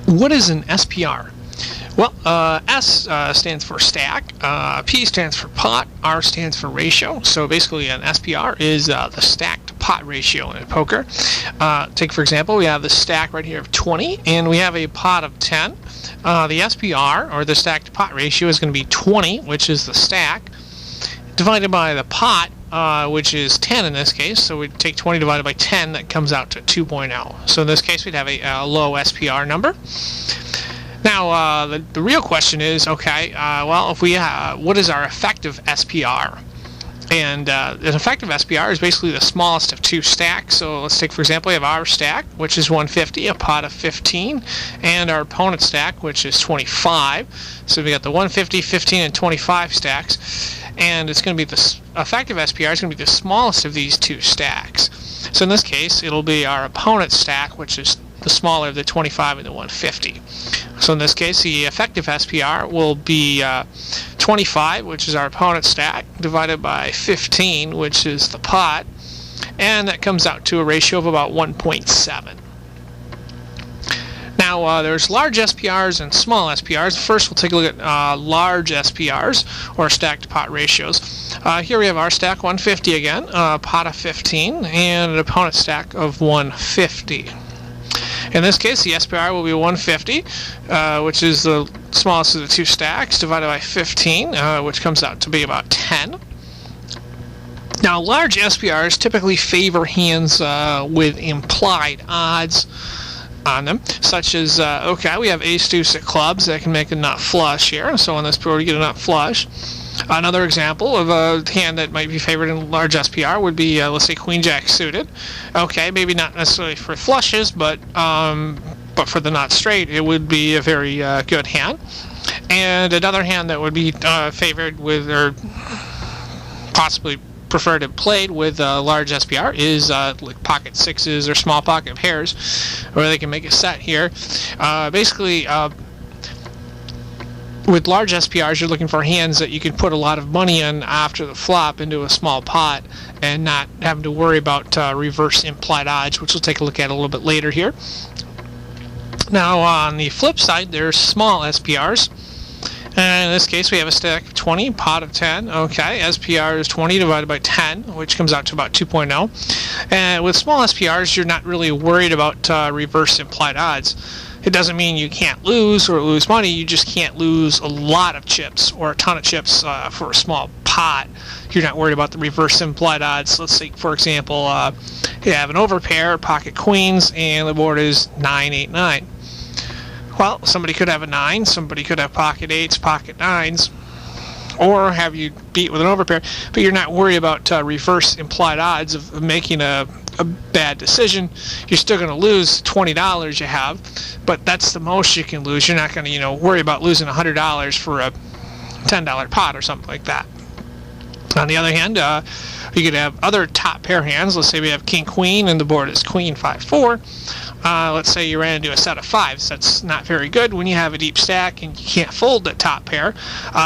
What is an SPR? Well, S stands for stack, P stands for pot, R stands for ratio. So basically an SPR is the stack to pot ratio in poker. Take for example, we have the stack right here of 20 and we have a pot of 10. The SPR, or the stack to pot ratio, is going to be 20, which is the stack, divided by the pot, which is 10 in this case. So we'd take 20 divided by 10, that comes out to 2.0. So in this case we'd have a low SPR number. Now the real question is, okay, well, if we what is our effective SPR? And an effective SPR is basically the smallest of two stacks. So let's take, for example, we have our stack, which is 150, a pot of 15, and our opponent's stack, which is 25. So we got the 150, 15, and 25 stacks. And it's going to be the effective SPR is going to be the smallest of these two stacks. So in this case, it'll be our opponent's stack, which is the smaller of the 25 and the 150. So in this case, the effective SPR will be 25, which is our opponent's stack, divided by 15, which is the pot, and that comes out to a ratio of about 1.7. Now, there's large SPRs and small SPRs. First, we'll take a look at large SPRs, or stack to pot ratios. Here we have our stack 150 again, a pot of 15, and an opponent's stack of 150. In this case, the SPR will be 150, which is the smallest of the two stacks, divided by 15, which comes out to be about 10. Now, large SPRs typically favor hands with implied odds on them, such as, okay, we have ace deuce at clubs that can make a nut flush here, so on this board we get a nut flush. Another example of a hand that might be favored in large SPR would be, let's say, queen jack suited. Okay, maybe not necessarily for flushes, but for the nut straight, it would be a very good hand. And another hand that would be favored with, or possibly preferred and played with large SPR is like pocket sixes or small pocket pairs, where they can make a set here. Basically, with large SPRs, you're looking for hands that you can put a lot of money in after the flop into a small pot and not having to worry about reverse implied odds, which we'll take a look at a little bit later here. Now, on the flip side, there's small SPRs. And in this case, we have a stack of 20, pot of 10. Okay, SPR is 20 divided by 10, which comes out to about 2.0. And with small SPRs, you're not really worried about reverse implied odds. It doesn't mean you can't lose or lose money, you just can't lose a lot of chips or a ton of chips for a small pot. You're not worried about the reverse implied odds. Let's say, for example, you have an overpair, pocket queens, and the board is 9, 8, 9. Well, somebody could have a 9, somebody could have pocket 8s, pocket 9s, or have you beat with an overpair, but you're not worried about reverse implied odds of making a bad decision. You're still going to lose $20 you have, but that's the most you can lose. You're not going to, worry about losing $100 for a $10 pot or something like that. On the other hand, you could have other top pair hands. Let's say we have king queen and the board is queen 5-4. Let's say you ran into a set of 5s. That's not very good when you have a deep stack and you can't fold the top pair.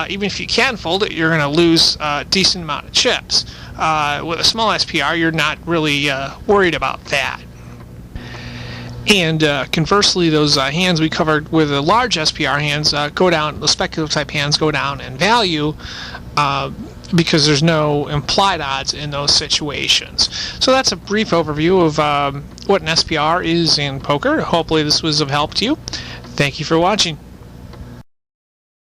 Even if you can fold it, you're going to lose a decent amount of chips. With a small SPR, you're not really worried about that. And conversely, those hands we covered with the large SPR hands go down, the speculative type hands go down in value because there's no implied odds in those situations. So that's a brief overview of what an SPR is in poker. Hopefully this was of help to you. Thank you for watching.